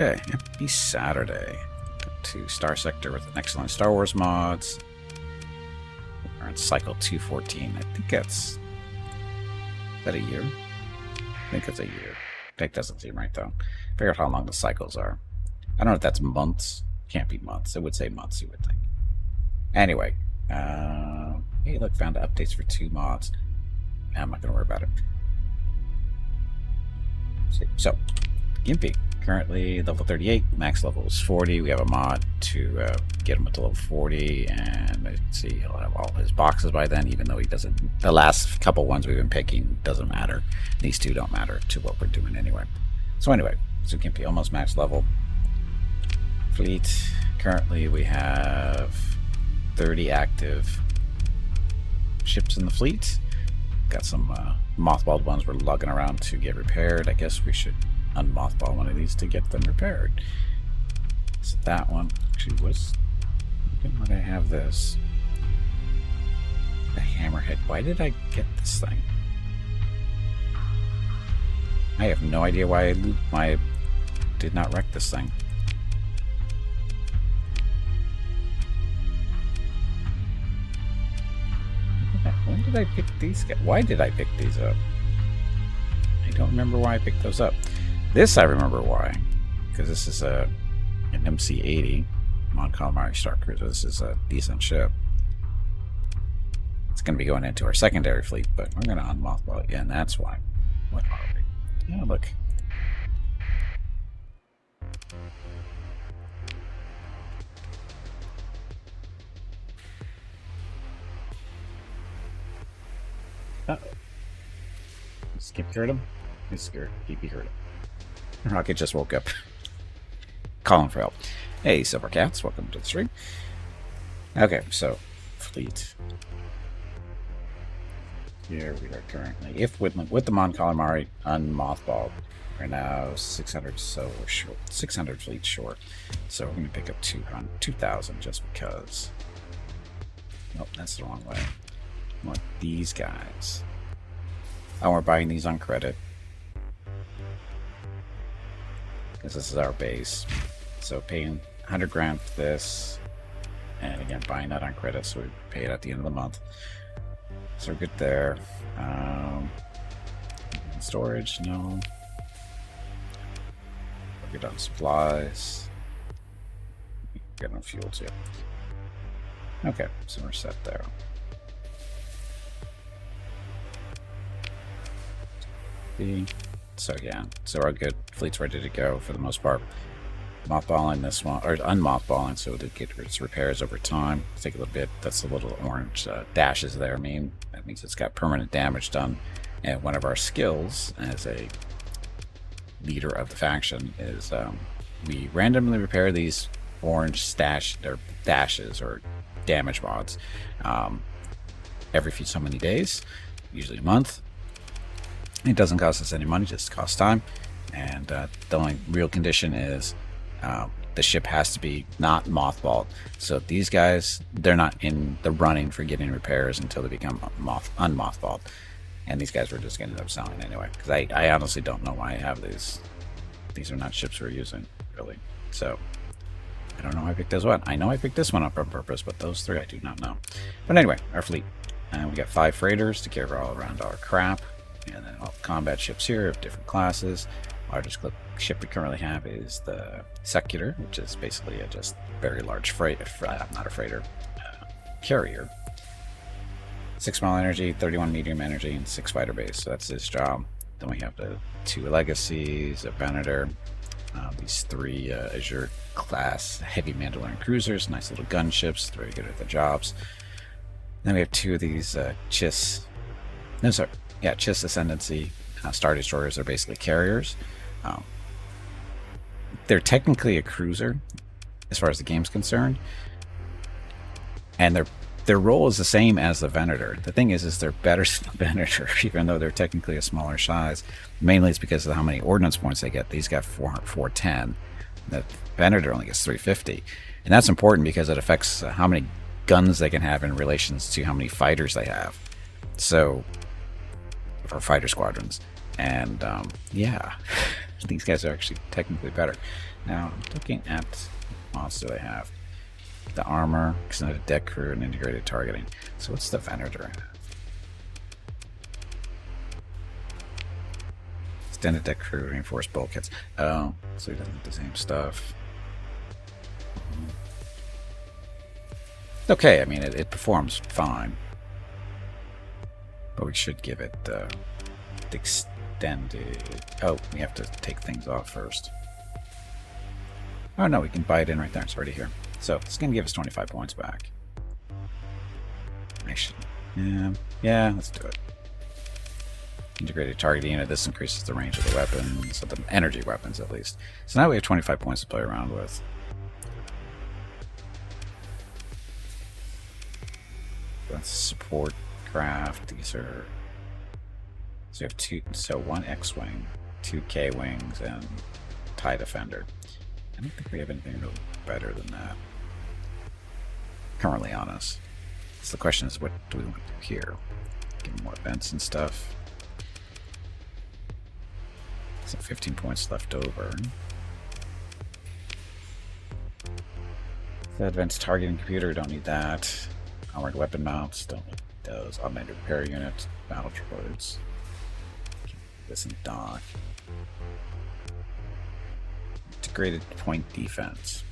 Okay, happy Saturday. To Starsector with Nexerlin Star Wars mods. We're on cycle 214. I think that's... Is that a year? I think it's a year. That doesn't seem right, though. Figure out how long the cycles are. I don't know if that's months. Can't be months. It would say months, you would think. Anyway. Hey, look, found updates for 2 mods. I'm not going to worry about it. So, Gimpy. Currently level 38, max level is 40. We have a mod to get him up to level 40, and let's see, he'll have all his boxes by then, even though he doesn't. The last couple ones we've been picking doesn't matter. These two don't matter to what we're doing anyway. So Gimpy almost max level. Fleet, currently we have 30 active ships in the fleet. Got some mothballed ones we're lugging around to get repaired. I guess we should unmothball one of these to get them repaired. So that one actually was. Why did I have this? The hammerhead. Why did I get this thing? I have no idea why I did not wreck this thing. When did I pick these guys? Why did I pick these up? I don't remember why I picked those up. This I remember why, because this is an MC-80 Mon Calamari Star Cruiser. This is a decent ship. It's going to be going into our secondary fleet, but we're going to unmothball it, and that's why. What are we? Yeah, look. Uh-oh. Skip heard him? He's scared. Gimpy heard him. Rocket just woke up. Calling for help. Hey, Silver Cats, welcome to the stream. Okay, so fleet. Here we are currently. If with the Mon Calamari unmothballed, we're now 600 so short. 600 fleet short. So we're gonna pick up 2,000 just because. Nope, that's the wrong way. I want these guys. Oh, we're buying these on credit. Because this is our base. So paying 100 grand for this, and again buying that on credit, so we pay it at the end of the month. So we're good there. Storage, no. We're good on supplies. Get on fuel too. Okay, so we're set there. So yeah, so our good fleet's ready to go for the most part. Mothballing this one, or unmothballing, so to get its repairs over time. Take a little bit. That's the little orange dashes there. I mean, that means it's got permanent damage done. And one of our skills as a leader of the faction is we randomly repair these orange dashes or damage mods every so many days, usually a month. It doesn't cost us any money, just costs time. And the only real condition is the ship has to be not mothballed. So these guys, they're not in the running for getting repairs until they become unmothballed. And these guys we're just going to end up selling anyway. Because I honestly don't know why I have these. These are not ships we're using, really. So I don't know why I picked this one. I know I picked this one up on purpose, but those three I do not know. But anyway, our fleet. We got 5 freighters to carry all around our crap. And then all the combat ships here of different classes. Largest ship we currently have is the Secutor, which is basically a just very large not a freighter, carrier. 6 small energy, 31 medium energy, and 6 fighter base. So that's his job. Then we have the 2 Legacies, a Venator, these 3 Azure class heavy Mandalorian cruisers, nice little gunships, very good at their jobs. Then we have 2 of these Chiss Ascendancy Star Destroyers. Are basically carriers. They're technically a cruiser as far as the game's concerned, and their role is the same as the Venator. The thing is they're better than the Venator, even though they're technically a smaller size. Mainly it's because of how many ordnance points they get. These got 410. The Venator only gets 350, and that's important because it affects how many guns they can have in relations to how many fighters they have. So, for fighter squadrons. And yeah, these guys are actually technically better. Now, I'm looking at what mods do I have? The armor, extended deck crew, and integrated targeting. So what's the Venator have? Extended deck crew, reinforced bulkheads. Oh, so he doesn't have the same stuff. Okay, I mean, it performs fine. But we should give it the extended... Oh, we have to take things off first. Oh no, we can buy it in right there. It's already here. So it's going to give us 25 points back. Actually, yeah, let's do it. Integrated targeting unit. This increases the range of the weapons, of the energy weapons at least. So now we have 25 points to play around with. That's support craft. These are... So we have two, so one X-Wing, two K-Wings, and TIE Defender. I don't think we have anything really better than that currently on us. So the question is, what do we want to do here? Give them more events and stuff. So 15 points left over. The advanced targeting computer, don't need that. Armored weapon mounts, don't need those. Automated repair units, battle droids. This in dock. Integrated point defense.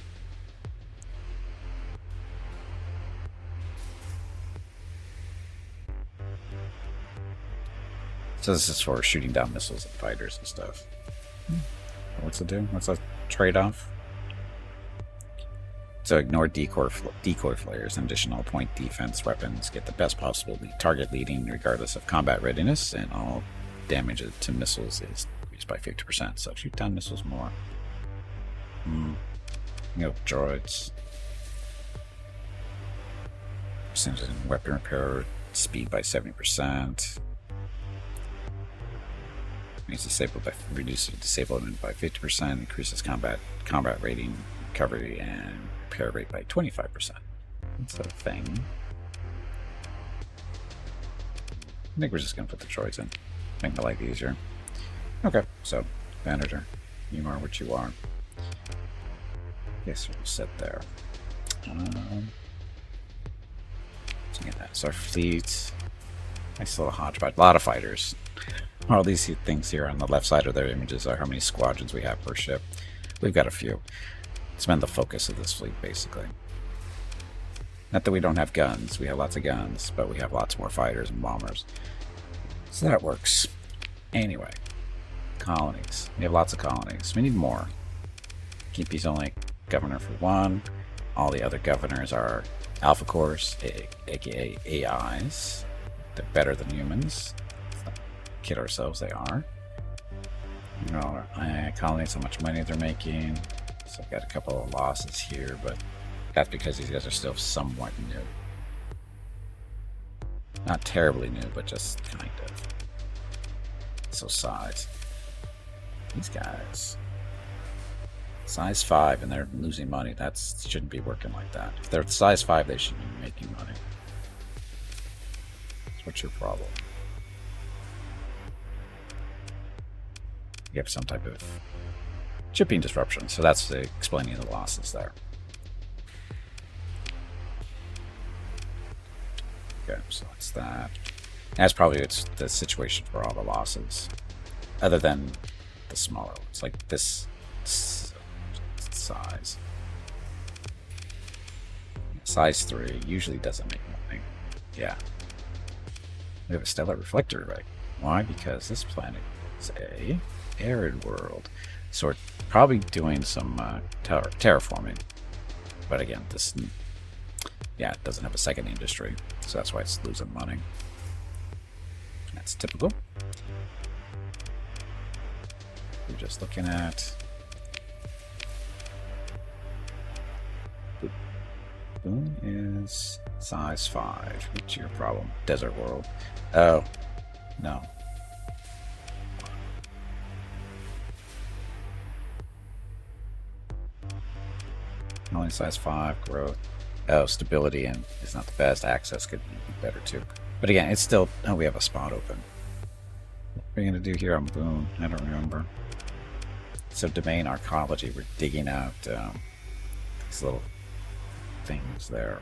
So this is for shooting down missiles and fighters and stuff. What's it do? What's that trade-off? So ignore decoy flares and additional point defense weapons. Get the best possible target leading regardless of combat readiness, and all damage to missiles is increased by 50%. So shoot down missiles more. Droids. Percentage in weapon repair speed by 70%. Makes disablement by 50%. Increases combat rating, recovery, and repair rate by 25%. That's a thing. I think we're just gonna put the droids in. Make my life easier. Okay, so Venator, you are what you are. Yes, we'll sit there. Let's get that. So our fleet. Nice little hodgepodge. A lot of fighters. All these things here on the left side of their images are how many squadrons we have per ship. We've got a few. It's been the focus of this fleet, basically. Not that we don't have guns. We have lots of guns, but we have lots more fighters and bombers. So that works. Anyway, colonies. We have lots of colonies. We need more. Gimpy's only governor for one. All the other governors are alpha cores, aka AIs. They're better than humans. Kid ourselves, they are. You know, colonies, how much money they're making. So I've got a couple of losses here, but that's because these guys are still somewhat new. Not terribly new, but just kind of. So size. These guys. Size 5 and they're losing money. That shouldn't be working like that. If they're size 5, they should be making money. What's your problem? You have some type of shipping disruption, so that's explaining the losses there. Okay, so that's that. That's probably the situation for all the losses, other than the smaller ones, like this size. Size 3 usually doesn't make money. Yeah. We have a stellar reflector array. Why? Because this planet is a arid world, so we're probably doing some terraforming. But again, this, yeah, it doesn't have a second industry, so that's why it's losing money. That's typical. We're just looking at Boone is size 5. What's your problem? Desert world. Oh, no. Only size 5 growth. Oh, stability and is not the best. Access could be better too. But again, it's still. Oh, we have a spot open. What are we gonna do here on Boone? I don't remember. So domain archaeology, we're digging out these little things there.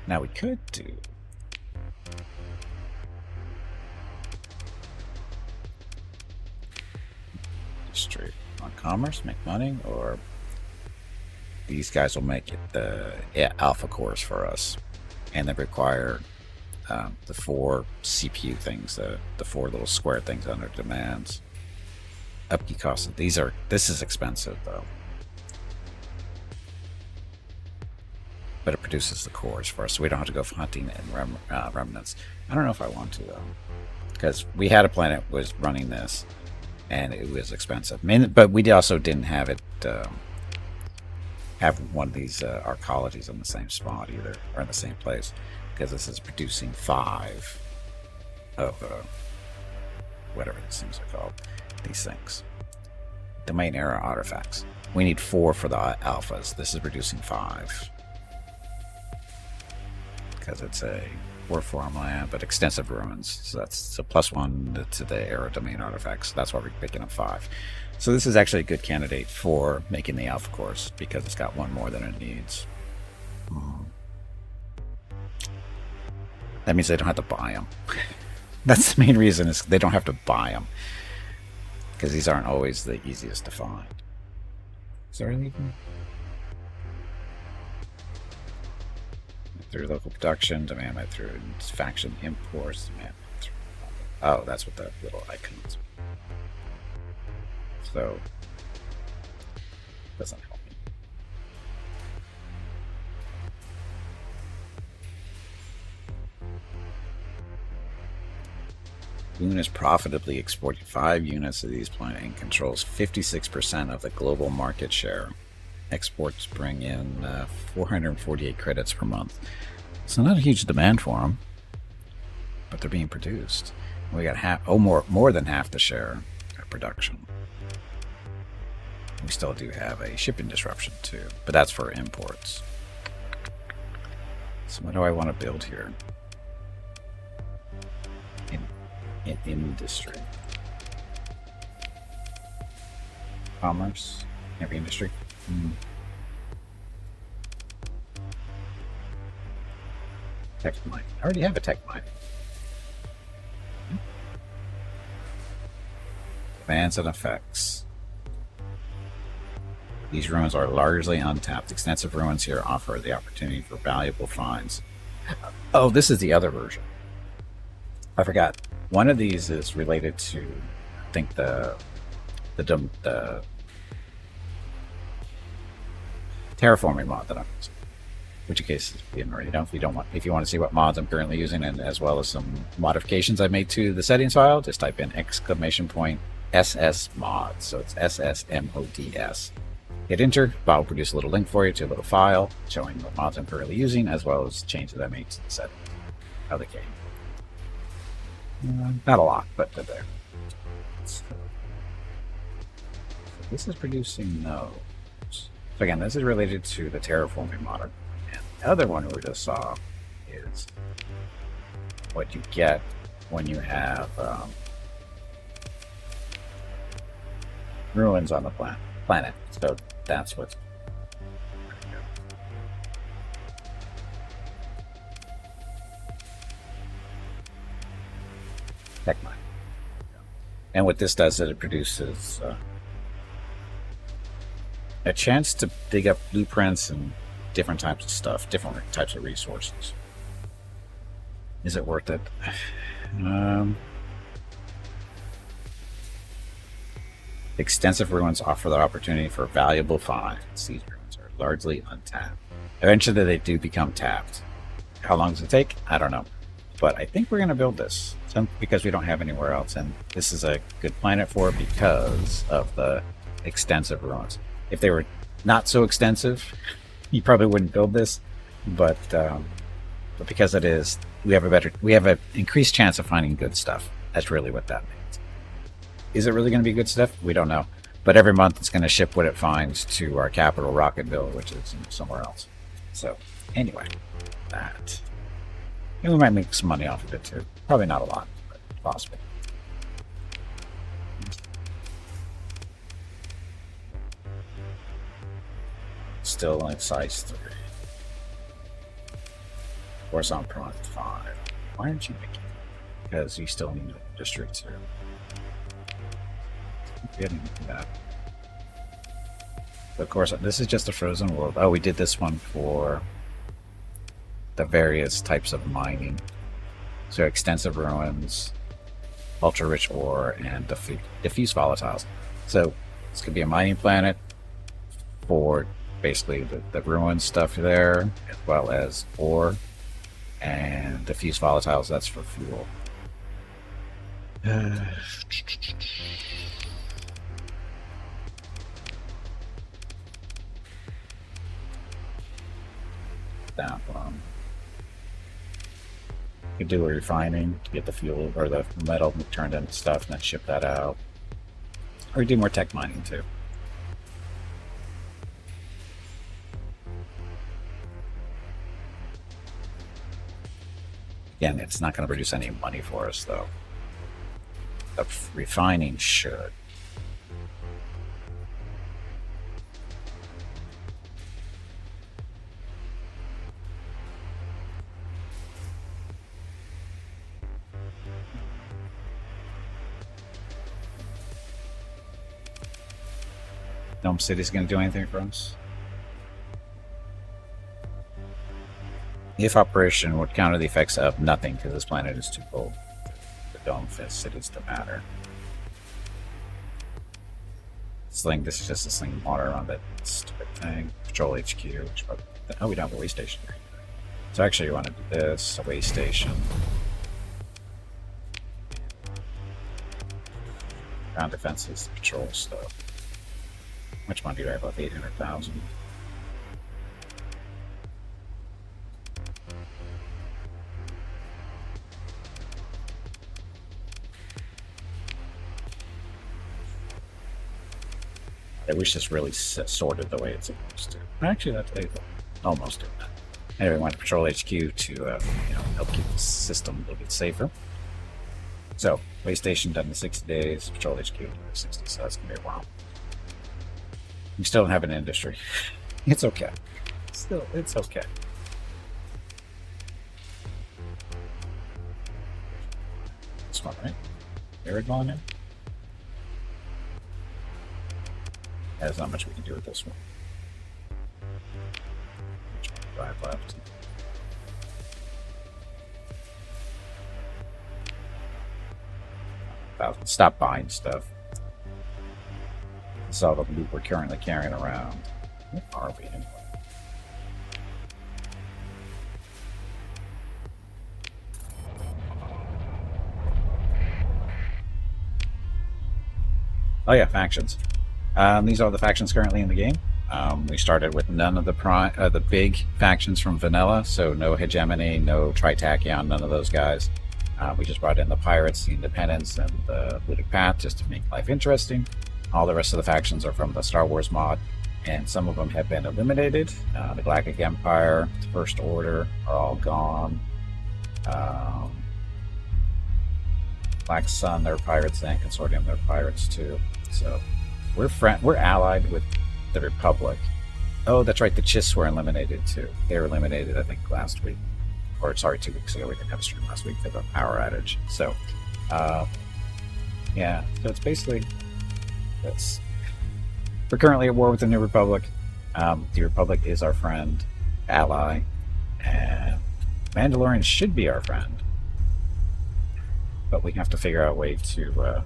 Now we could do straight on commerce, make money, or these guys will make it the alpha cores for us, and they require the 4 CPU things, the 4 little square things under demands. Upkeep costs. This is expensive though, but it produces the cores for us, so we don't have to go hunting in remnants. I don't know if I want to though, because we had a planet was running this, and it was expensive. I mean, but we also didn't have it have one of these arcologies in the same spot either, or in the same place, because this is producing 5 of whatever these things are called. These things, domain era artifacts. We need 4 for the alphas. This is producing 5 because it's a war farmland, but extensive ruins. So that's a +1 to the era domain artifacts. That's why we're picking up 5. So this is actually a good candidate for making the alpha cores because it's got 1 more than it needs. That means they don't have to buy them. That's the main reason, is they don't have to buy them, because these aren't always the easiest to find. Is there anything? Through local production, demand by through faction imports, demand by through. Oh, that's what that little icon is. So, doesn't help me. Boone is profitably exporting 5 units of these planet and controls 56% of the global market share. Exports bring in 448 credits per month. So not a huge demand for them, but they're being produced. We got more than half the share of production. We still do have a shipping disruption too, but that's for imports. So what do I want to build here? In industry. Commerce? Heavy industry? Tech mine. I already have a tech mine. Demands and effects. These ruins are largely untapped. Extensive ruins here offer the opportunity for valuable finds. Oh, this is the other version. I forgot. One of these is related to, I think, the terraforming mod that I'm using. Which in case you didn't already know, if you want to see what mods I'm currently using, and as well as some modifications I made to the settings file, just type in !SS mods. So it's SSMODS. Hit enter. Bot will produce a little link for you to a little file showing what mods I'm currently using, as well as changes I made to the settings of the game. Not a lot, but they're there. So this is producing those. So again, this is related to the terraforming mod. And the other one we just saw is what you get when you have ruins on the planet. So that's what's tech mine. And what this does is it produces a chance to dig up blueprints and different types of stuff, different types of resources. Is it worth it? Extensive ruins offer the opportunity for valuable finds. These ruins are largely untapped. Eventually they do become tapped. How long does it take? I don't know. But I think we're going to build this because we don't have anywhere else, and this is a good planet for it because of the extensive ruins. If they were not so extensive, you probably wouldn't build this, but because it is, we have an increased chance of finding good stuff. That's really what that means. Is it really going to be good stuff? We don't know, but every month it's going to ship what it finds to our capital, Rocketville, which is somewhere else. So anyway, that. And we might make some money off of it too. Probably not a lot, but possible. Still in size 3. Of course, I'm prime 5. Why aren't you making it? Because you still need districts here. Getting that. But of course, this is just a frozen world. Oh, we did this one for the various types of mining. So extensive ruins, ultra-rich ore, and diffuse volatiles. So this could be a mining planet for basically the ruin stuff there, as well as ore and diffuse volatiles. That's for fuel. That one. You could do a refining to get the fuel or the metal turned into stuff and then ship that out. Or do more tech mining too. Again, it's not going to produce any money for us though. The refining should. Dome City's going to do anything for us? If operation would counter the effects of nothing, because this planet is too cold. The Dome Cities to matter. Sling, this is just a sling water on that stupid thing. Patrol HQ, which probably, oh, we don't have a way station. So actually, you want to do this, a way station. Ground defenses, patrol stuff. How much money do I have left? 800,000. I wish this really sorted the way it's supposed to. Actually, that's almost doing that. Anyway, we want to patrol HQ to help keep the system a little bit safer. So, way station done in 60 days, patrol HQ in 60, so that's gonna be a while. We still don't have an industry. It's okay. Still, it's okay. This one, right? Aragon in? There's not much we can do with this one. Drive left. Stop buying stuff. This is all the loot we're currently carrying around. Where are we anyway? Oh yeah, factions. These are the factions currently in the game. We started with none of the big factions from vanilla, so no hegemony, no Tritachyon, none of those guys. We just brought in the pirates, the independents, and the Ludic Path just to make life interesting. All the rest of the factions are from the Star Wars mod, and some of them have been eliminated. The Galactic Empire, the First Order are all gone. Black Sun, they're pirates, and Consortium, they're pirates too. So we're allied with the Republic. Oh, that's right, the Chiss were eliminated too. They were eliminated, I think, last week. Or sorry, 2 weeks ago. We didn't have a stream last week for the power outage. So, yeah. So it's basically this. We're currently at war with the New Republic. The Republic is our friend, ally, and Mandalorians should be our friend. But we have to figure out a way to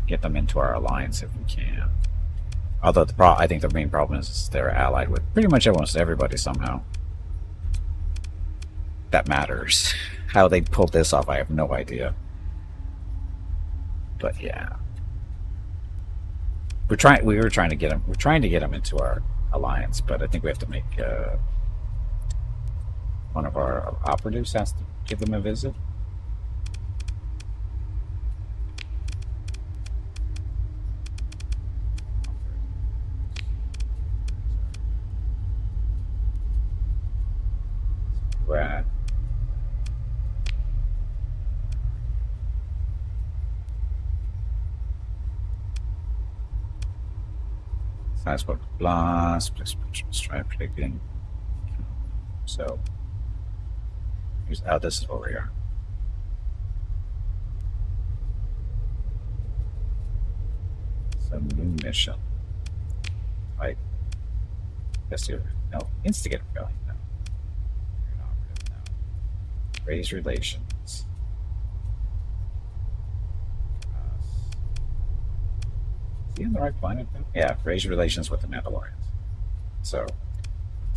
get them into our alliance if we can. Although I think the main problem is they're allied with pretty much almost everybody somehow. That matters. How they pulled this off, I have no idea. But yeah, we're trying to get them into our alliance, but I think we have to make one of our operatives has to give them a visit. Right. Class what blast. Let's try predicting. So here's this is where we are. Some new mission. Right. Guess you no instigate rebellion. No. You're not rid now. Raise relations. Is he on the right planet then? Yeah, raise relations with the Mandalorians. So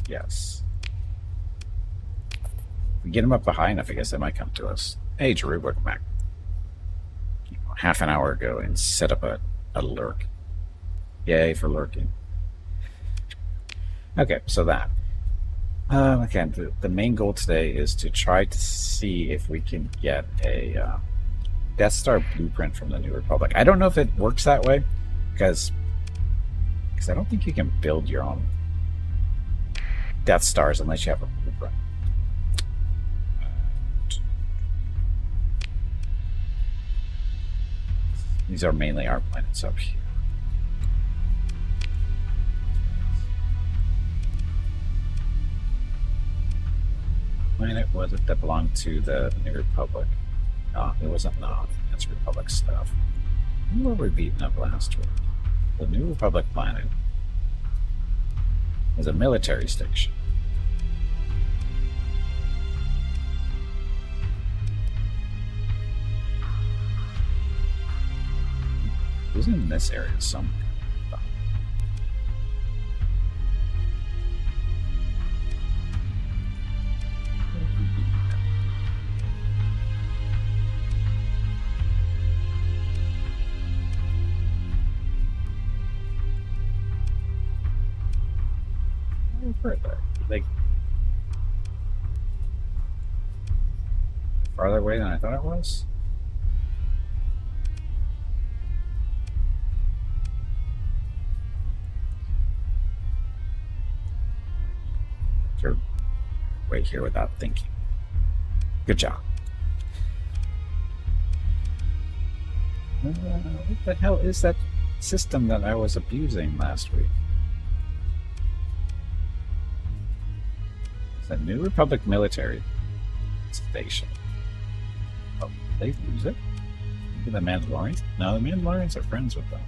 yes. If we get them up high enough, I guess they might come to us. Hey Drew, welcome back. Half an hour ago and set up a lurk. Yay for lurking. Okay, so that. Again, the main goal today is to try to see if we can get a Death Star blueprint from the New Republic. I don't know if it works that way, because I don't think you can build your own Death Stars unless you have a blueprint. These are mainly our planets up here. Planet was it that belonged to the New Republic? No, it wasn't. No, that's Republic stuff. Who were we beating up last week? The New Republic planet is a military station. It was in this area somewhere. Like farther away than I thought it was. Sure. Wait here without thinking. Good job. What the hell is that system that I was abusing last week? The New Republic military station. Oh, they lose it? Maybe the Mandalorians? No, the Mandalorians are friends with them.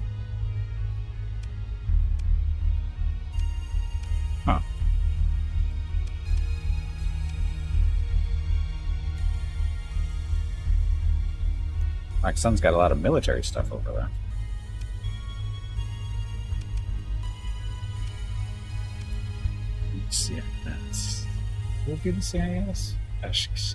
Huh. My son's got a lot of military stuff over there. Let's see if that's... We'll do the CIS. Ashes.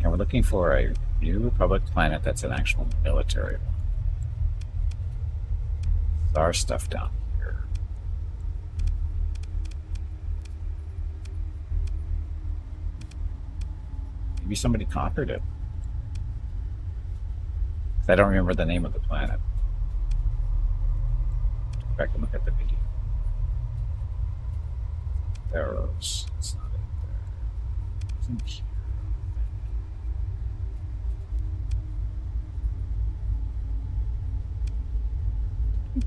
And we're looking for a New Republic planet that's an actual military one. There's our stuff down here. Maybe somebody conquered it. I don't remember the name of the planet. Go back and look at the video. Theros. It's not it there. It's in here.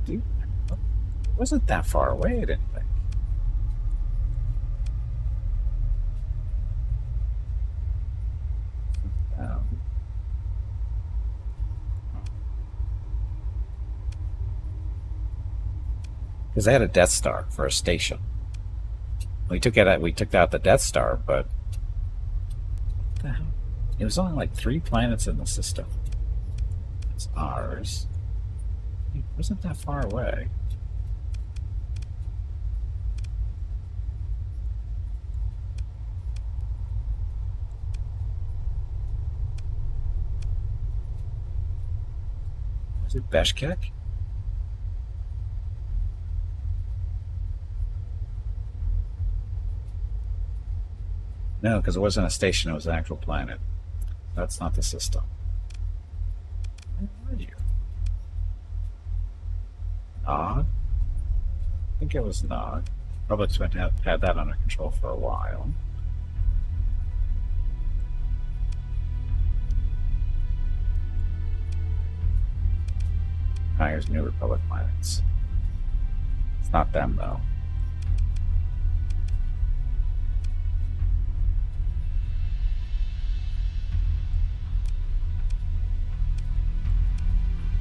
Dude, it wasn't that far away, I didn't think. Because they had a Death Star for a station. We took out the Death Star, but what the hell? It was only like 3 planets in the system. It's ours. It wasn't that far away. Was it Beshkek? No, because it wasn't a station, it was an actual planet. That's not the system. Where are you? Nog? I think it was Nog. Republic's been had that under control for a while. Empire's New Republic planets. It's not them, though.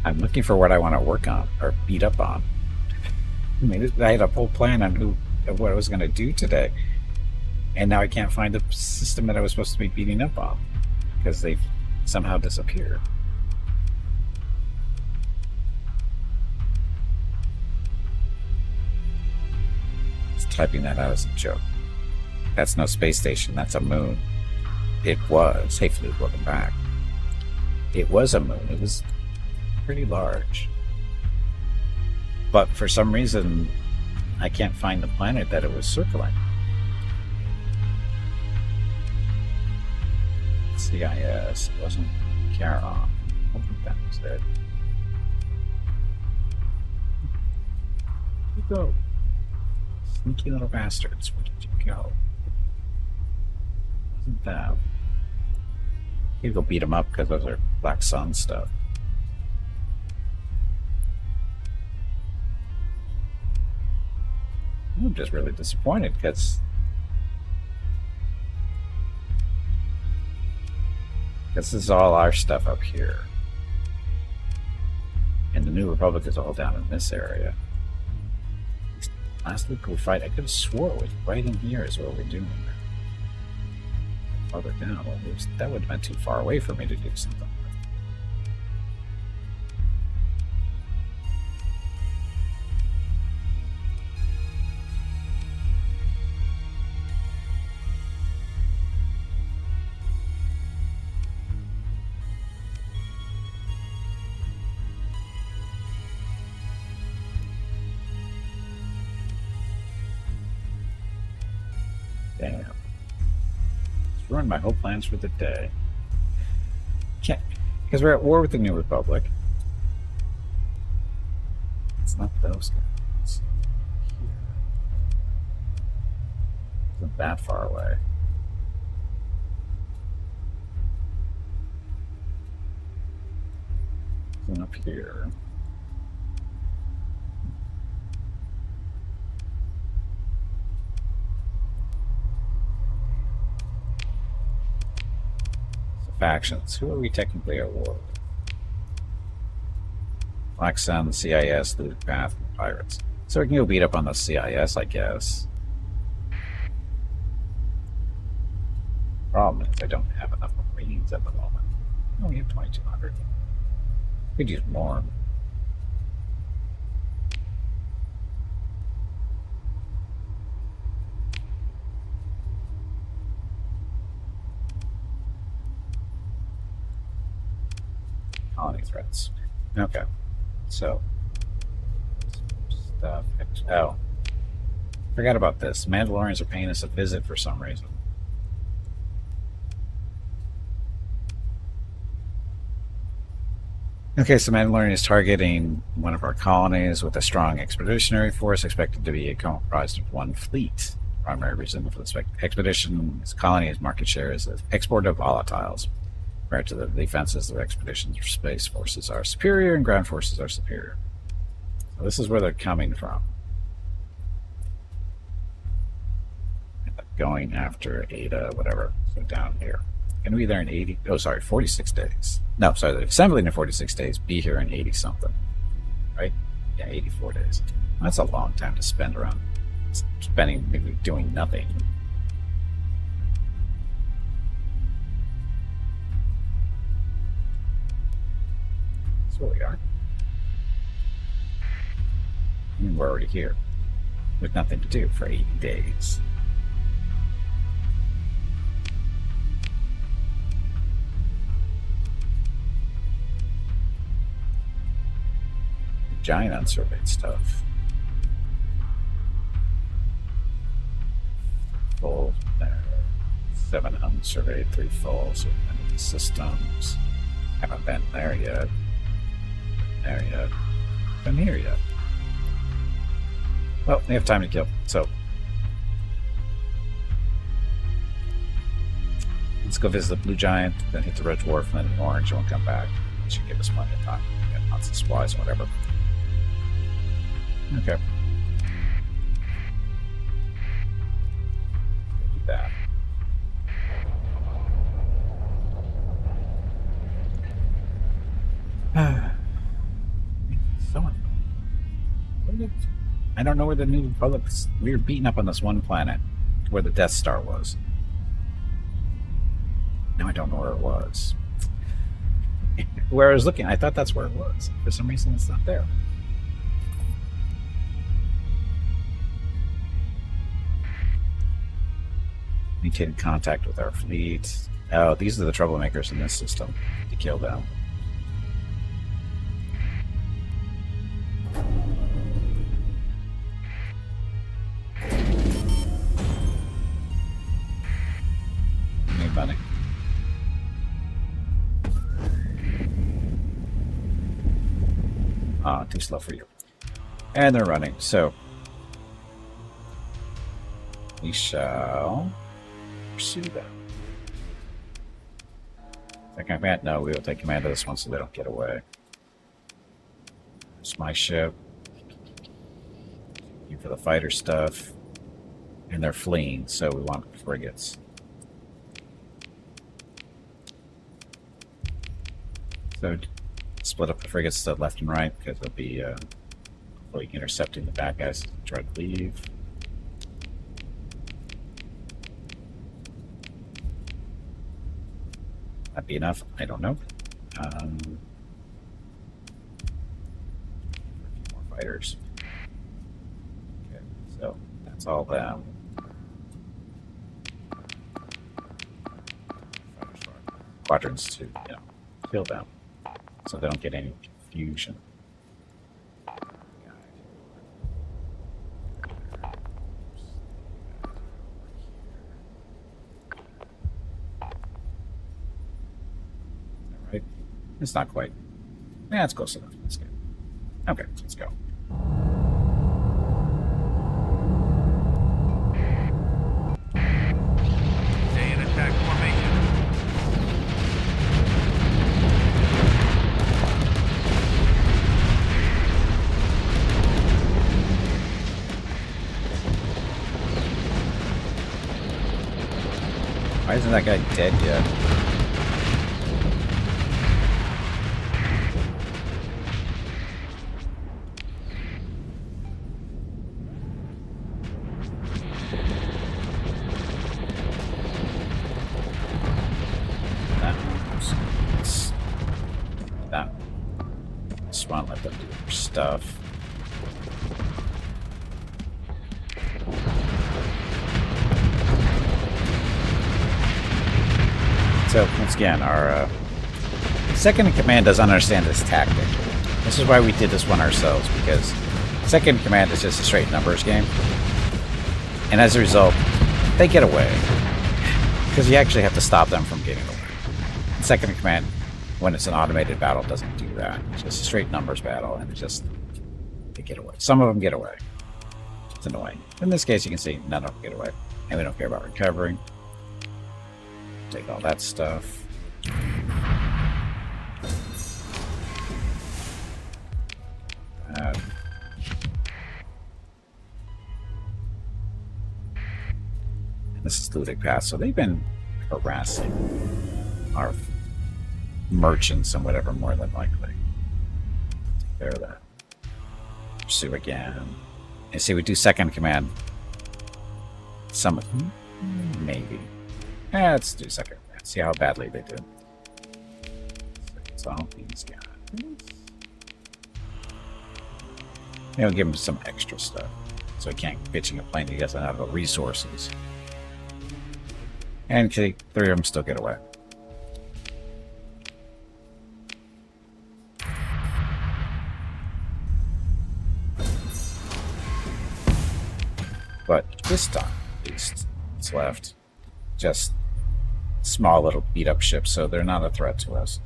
I'm looking for what I want to work on or beat up on. I mean, I had a whole plan on what I was going to do today, and now I can't find the system that I was supposed to be beating up on because they've somehow disappeared. Just typing that out as a joke. That's no space station. That's a moon. It was. Hey, Flute, welcome back. It was a moon. It was pretty large. But for some reason, I can't find the planet that it was circling. CIS. It wasn't Charon. I don't think that was it. Where'd you go? Sneaky little bastards. Where did you go? Wasn't that? You go beat them up because those are Black Sun stuff. I'm just really disappointed because this is all our stuff up here. And the New Republic is all down in this area. Last week we fight, I could have swore it was right in here is what we're doing. Farther down, well, that would have been too far away for me to do something. Damn. It's ruined my whole plans for the day. Can't, because we're at war with the New Republic. It's not those guys. Here. Isn't that far away. Isn't up here. Factions. Who are we technically at war with? Black Sun, CIS, Loot Path, and Pirates. So we can go beat up on the CIS, I guess. Problem is, I don't have enough Marines at the moment. Oh, we have 2,200. Could use more. Colony threats. Okay. So. Stuff. Oh. Forgot about this. Mandalorians are paying us a visit for some reason. Okay, so Mandalorian is targeting one of our colonies with a strong expeditionary force expected to be comprised of one fleet. Primary reason for this expedition's colony's market share is the export of volatiles. Compared to the defenses of expeditions, space forces are superior and ground forces are superior. So this is where they're coming from. Going after Ada, whatever. So down here. Gonna be there in 46 days. No, sorry, they're assembling in 46 days, be here in 80 something. Right? Yeah, 84 days. That's a long time to spend around spending, maybe doing nothing. That's where we are. I mean, we're already here with nothing to do for 80 days. Giant unsurveyed stuff. Full there. 7 unsurveyed, 3 full. So the systems haven't been there yet. There yet. Been here yet. Well, we have time to kill. So let's go visit the blue giant, then hit the red dwarf, and then the orange, and we'll come back. It should give us plenty of time. We got lots of supplies and whatever. Okay. Do that. So I don't know where the New Republic's. We were beating up on this one planet where the Death Star was. Now I don't know where it was. Where I was looking, I thought that's where it was. For some reason, it's not there. Maintain contact with our fleet. Oh, these are the troublemakers in this system. To kill them. Hey, buddy. Ah, too slow for you. And they're running, so we shall pursue them. Second command? No, we will take command of this one so they don't get away. It's my ship. You for the fighter stuff. And they're fleeing, so we want frigates. So split up the frigates to left and right because they'll be intercepting the bad guys to try to leave. That'd be enough. I don't know. A few more fighters. Okay, so that's all them. Quadrants to, kill them so they don't get any confusion. Right? It's not quite. Yeah, it's close enough. That's good. Okay, let's go. Stay in attack formation. Why isn't that guy dead yet? That. Just want to let them do their stuff. So, once again, our second in command doesn't understand this tactic. This is why we did this one ourselves, because second in command is just a straight numbers game. And as a result, they get away. Because you actually have to stop them from getting away. And second in command, when it's an automated battle, doesn't do that. It's just a straight numbers battle, and they get away. Some of them get away. It's annoying. In this case, you can see none of them get away. And we don't care about recovering. Take all that stuff. And this is Ludic Pass, so they've been harassing our merchants and whatever, more than likely. Take care of that. Pursue again. And see, we do second command. Some of them, maybe. Let's do second. See how badly they do. So these guys. We'll give him some extra stuff. So he can't be pitching a plane he doesn't have the resources. And 3 of them still get away. But this time, at least, it's left. Just small little beat up ships, so they're not a threat to us.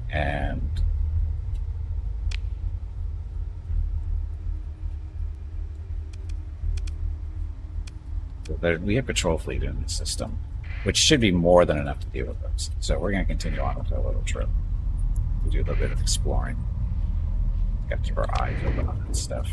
And we have patrol fleet in the system, which should be more than enough to deal with those. So we're going to continue on with our little trip to do a little bit of exploring. Got to keep our eyes open on that stuff.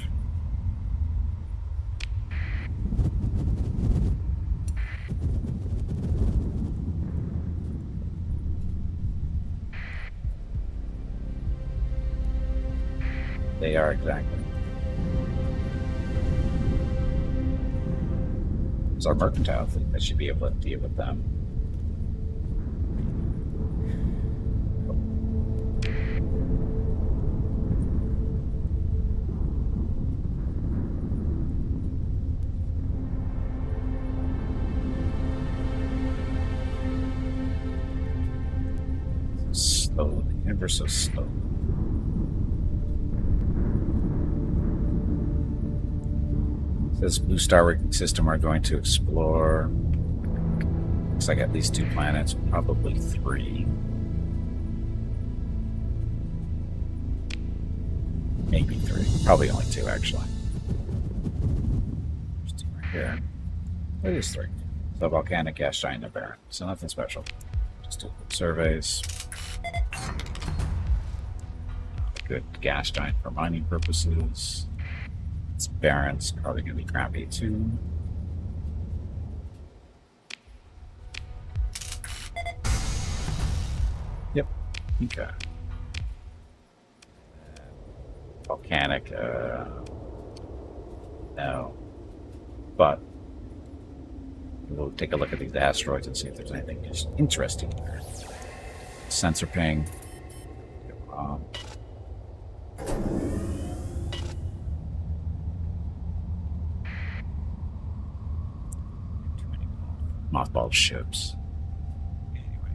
They are exactly. It's our mercantile fleet that should be able to deal with them. Slowly, ever so slowly. This blue star working system we're going to explore. Looks like at least 2 planets, probably 3. Maybe 3. Probably only 2, actually. There's 2 right here. It is 3. So volcanic gas giant and barren. So nothing special. Just do surveys. Good gas giant for mining purposes. It's barren. It's probably going to be crappy too. Yep. Okay. Volcanic. No. But we'll take a look at these asteroids and see if there's anything just interesting there. Sensor ping. Mothballed ships. Anyway.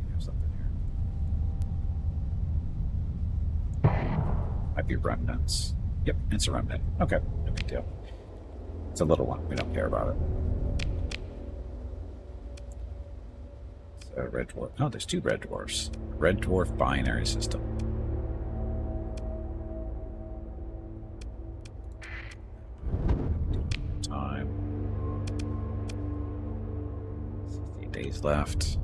There's something here. Might be remnants. Yep, it's a remnant. Okay, no big deal. It's a little one. We don't care about it. So red dwarf. Oh, there's 2 red dwarfs. Red dwarf binary system. Time. 68 days left.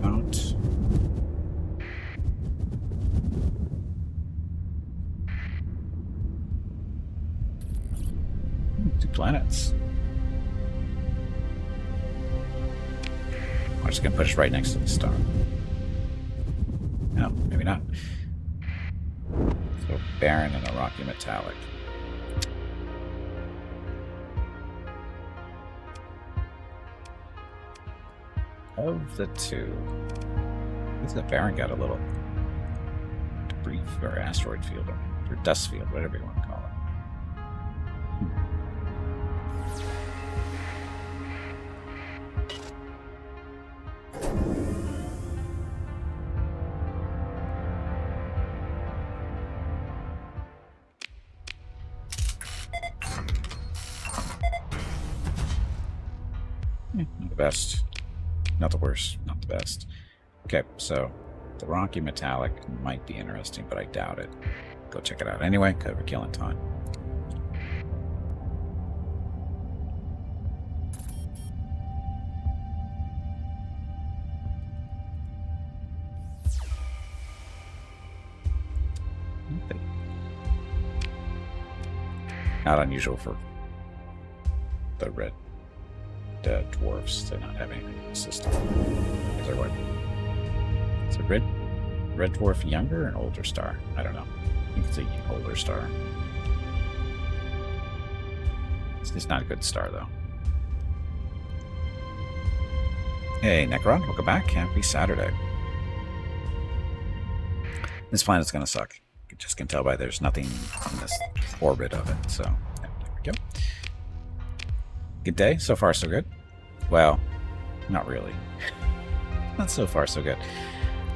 Out. Two planets. I'm just gonna put us right next to the star. No, maybe not. So barren and a rocky metallic. Of the 2, I think the barren got a little debris or asteroid field or dust field, whatever you want to call it. Not the best. Not the worst. Not the best. Okay, so the rocky metallic might be interesting, but I doubt it. Go check it out anyway, because we're killing time. Not unusual for the red dwarfs to not have anything in the system. Is there what? Is it red dwarf younger or an older star? I don't know. I think it's an older star. It's just not a good star though. Hey Necron, welcome back. Happy Saturday. This planet's gonna suck. You just can tell by there's nothing in this orbit of it. So yeah, there we go. Good day. So far, so good. Well, not really. Not so far, so good.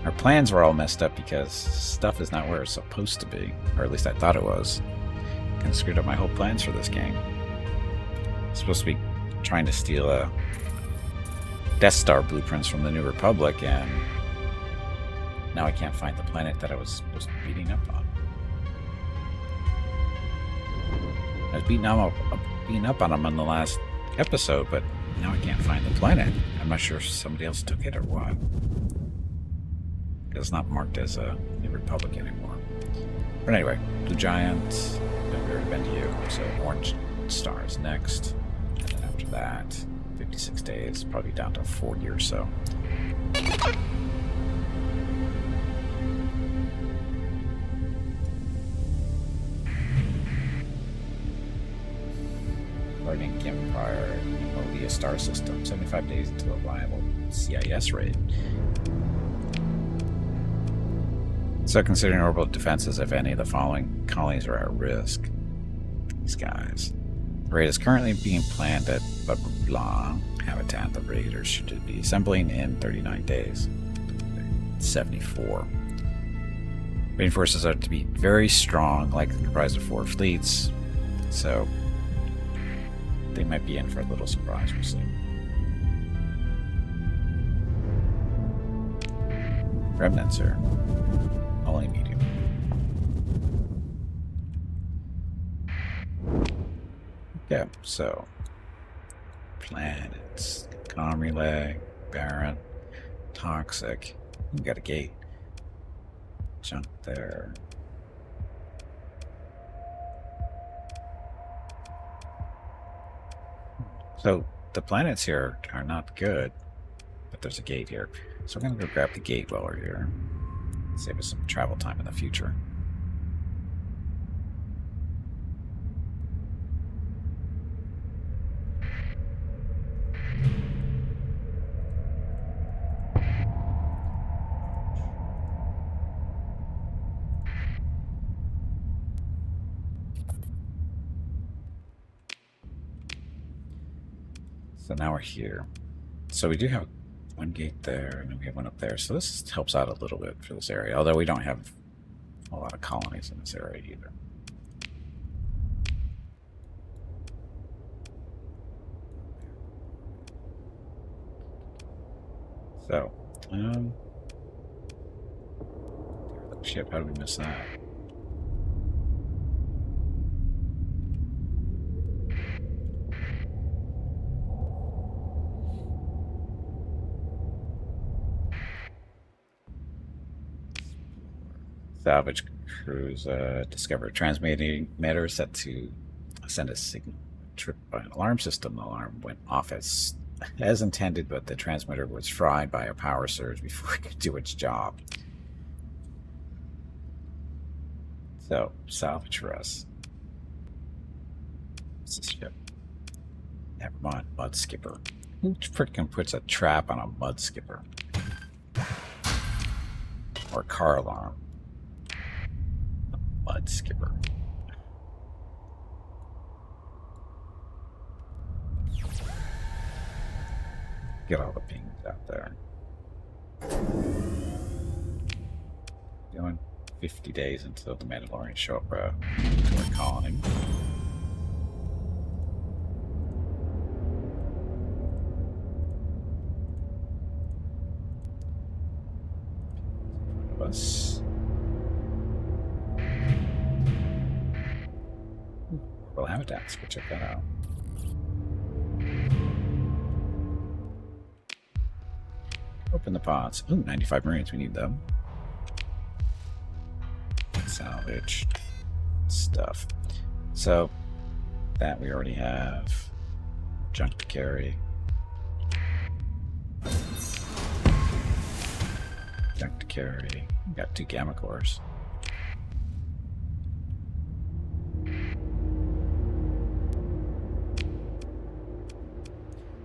Our plans were all messed up because stuff is not where it's supposed to be. Or at least I thought it was. Kind of screwed up my whole plans for this game. I'm supposed to be trying to steal a Death Star blueprints from the New Republic, and now I can't find the planet that I was supposed to be beating up on. I was beating up on them in the last episode, but now I can't find the planet. I'm not sure if somebody else took it or what. It's not marked as a Republic anymore. But anyway, Blue Giant, we already been to you, so Orange Star is next. And then after that, 56 days, probably down to 40 or so. Learning Gimpy, Molia Star System, 75 days until a viable CIS raid. So considering orbital defenses, if any of the following colonies are at risk, these guys. The raid is currently being planned at Blah habitat. The raiders should be assembling in 39 days. 74. Raiding forces are to be very strong, likely comprised of 4 fleets, so they might be in for a little surprise, we'll see. Remnants are only medium. Okay, so planets, com relay, barren, toxic. We got a gate. Jump there. So the planets here are not good, but there's a gate here. So we're going to go grab the gate while we're here. Save us some travel time in the future. So now we're here. So we do have one gate there, and then we have one up there. So this helps out a little bit for this area, although we don't have a lot of colonies in this area either. So, ship, how did we miss that? Salvage crews discover transmitter set to send a signal tripped by an alarm system. The alarm went off as intended, but the transmitter was fried by a power surge before it could do its job. So, salvage for us. What's this ship? Never mind, mud skipper. Who frickin' puts a trap on a mud skipper? Or car alarm? Mud skipper. Get all the pings out there. Doing 50 days until the Mandalorians show up to our colony. In front of us. Well, habitats, go check that out. Open the pods. Ooh, 95 Marines, we need them. Salvage stuff. So, that we already have. Junk to carry. Junk to carry. We got 2 gamma cores.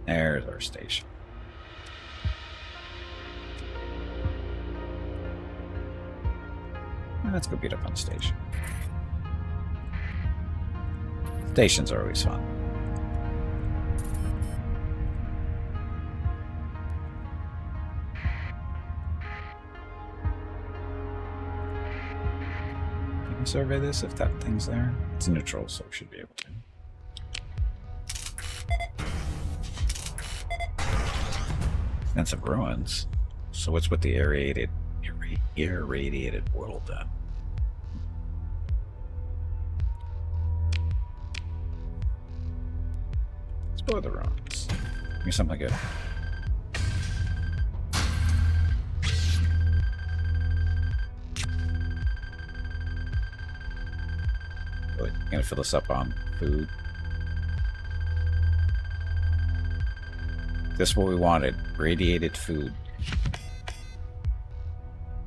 There's our station. Let's go beat up on the station. Stations are always fun. You can survey this if that thing's there. It's neutral, so we should be able to. Extensive ruins. So what's with the irradiated world then? Explore the ruins. Give me something good. gonna fill this up on food. This is what we wanted. Radiated food.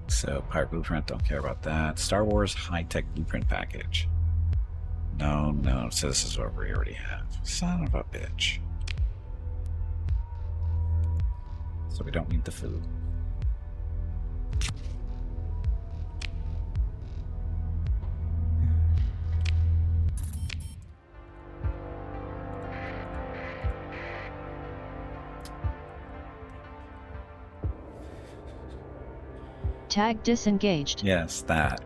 So, Pirate Blueprint, don't care about that. Star Wars high-tech blueprint package. No, no. So this is what we already have. Son of a bitch. So we don't need the food. Tag disengaged. Yes, that.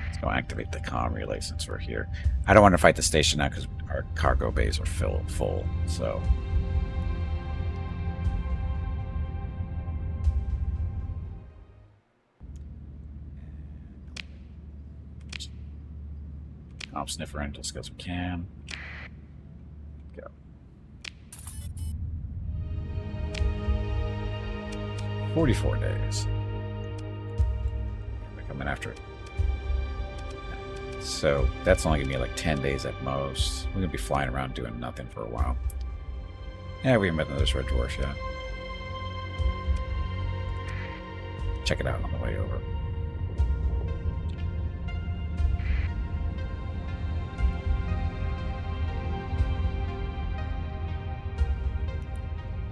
Let's go activate the comm relay since we're here. I don't want to fight the station now because our cargo bays are full. So comm sniffer in just because we can. Go. "44 days. They're coming after it. So that's only gonna be like 10 days at most. We're gonna be flying around doing nothing for a while. Yeah, we haven't met another red dwarf yet. Check it out on the way over.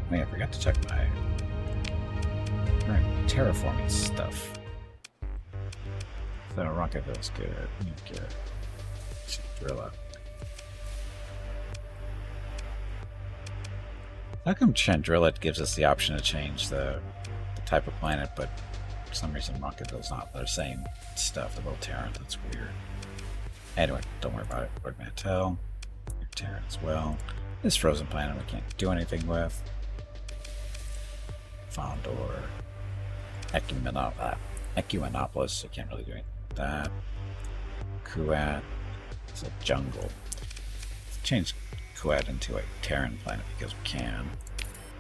Oh yeah, I forgot to check my terraforming stuff. So Rocketville's good. Good. Drill up. How come Chandrilla gives us the option to change the type of planet, but for some reason Rocketville's not? They're saying stuff about Terran. That's weird. Anyway, don't worry about it. Lord Mantel. You're Terran as well. This frozen planet we can't do anything with. Fondor. Ecumenopolis. I can't really do anything with that. Kuat. It's a jungle. Let's change Kuat into a Terran planet because we can.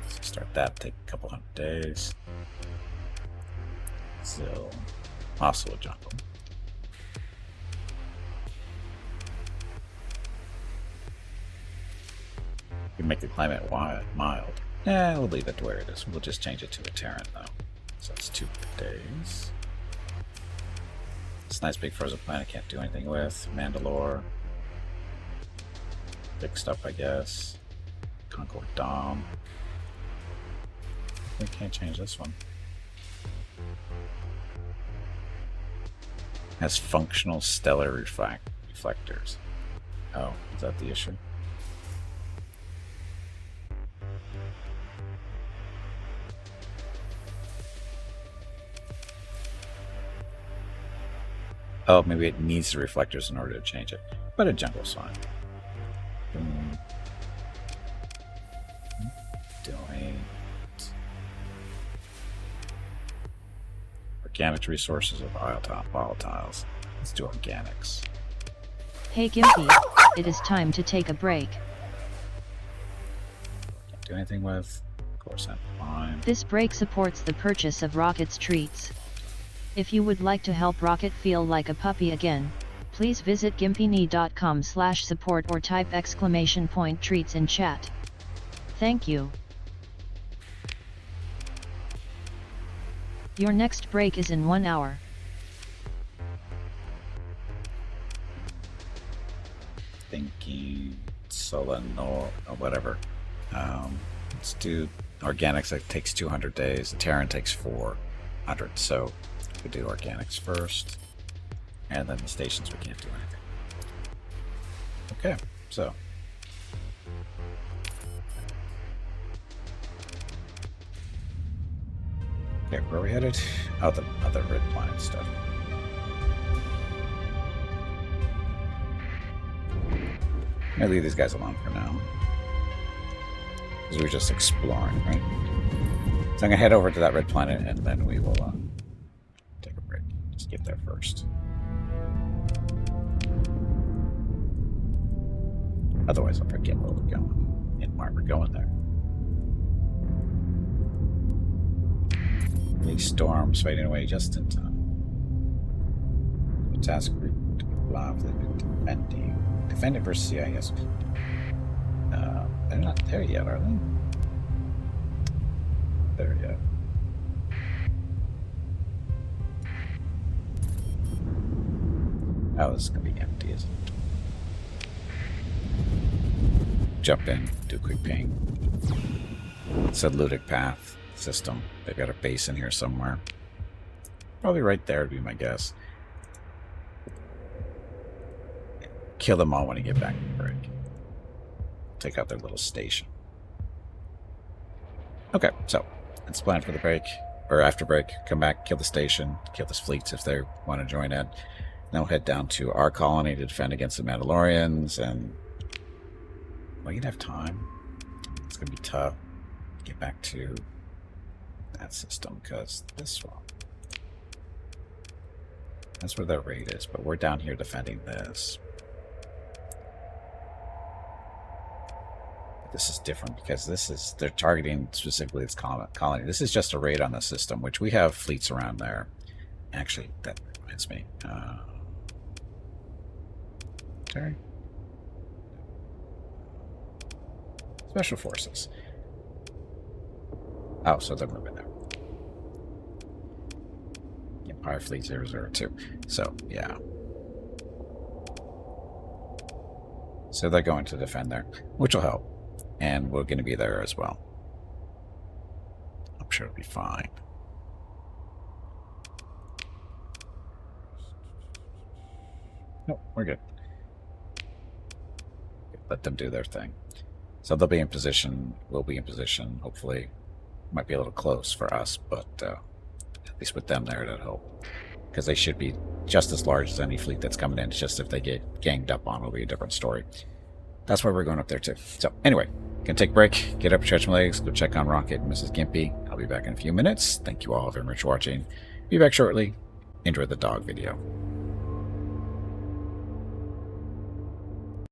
So start that. Take a couple hundred days. So, also a jungle. We can make the climate mild. Yeah, we'll leave it to where it is. We'll just change it to a Terran though. So that's 2 days. This nice big frozen planet can't do anything with. Mandalore. Fixed up, I guess. Concord Dom. We can't change this one. Has functional stellar reflectors. Oh, is that the issue? Oh, maybe it needs the reflectors in order to change it. But a jungle's fine. Boom. Doing organic resources of volatiles. Let's do organics. Hey Gimpy, it is time to take a break. Can't do anything with. Of course, I'm fine. This break supports the purchase of Rocket's treats. If you would like to help Rocket feel like a puppy again, please visit gimpyknee.com/support or type !treats in chat. Thank you. Your next break is in 1 hour. Thinking Solanor or whatever. Let's do organics. That takes 200 days. The Terran takes 400. So we do organics first, and then the stations we can't do anything. Okay, so okay, where are we headed? Oh, the other red planet stuff. I'm gonna leave these guys alone for now, because we're just exploring, right? So I'm gonna head over to that red planet, and then we will take a break. Just get there first. Otherwise, I'll forget where we're going and why we're going there. These storms fading away just in time. The task group live defending. Defending versus CIS. They're not there yet, are they? There yet. Oh, this is gonna be empty, isn't it? Jump in, do a quick ping. It's a ludic path system. They've got a base in here somewhere. Probably right there would be my guess. Kill them all when you get back from break. Take out their little station. Okay, so that's the plan for the break. Or after break, come back, kill the station, kill the fleets if they want to join in. Then we'll head down to our colony to defend against the Mandalorians, and we can have time. It's going to be tough to get back to that system, because this one, that's where their raid is, but we're down here defending this. This is different because this is, they're targeting specifically this colony. This is just a raid on the system, which we have fleets around there. Actually, that reminds me. Sorry. Special Forces. Oh, so they're moving there. Empire Fleet 002. So, yeah. So they're going to defend there, which will help. And we're going to be there as well. I'm sure it'll be fine. No, we're good. Let them do their thing. So they'll be in position. We'll be in position. Hopefully, might be a little close for us, but at least with them there, that'll help. Because they should be just as large as any fleet that's coming in. It's just if they get ganged up on, it'll be a different story. That's why we're going up there too. So anyway, gonna take a break, get up, stretch my legs, go check on Rocket and Mrs. Gimpy. I'll be back in a few minutes. Thank you all very much for watching. Be back shortly. Enjoy the dog video.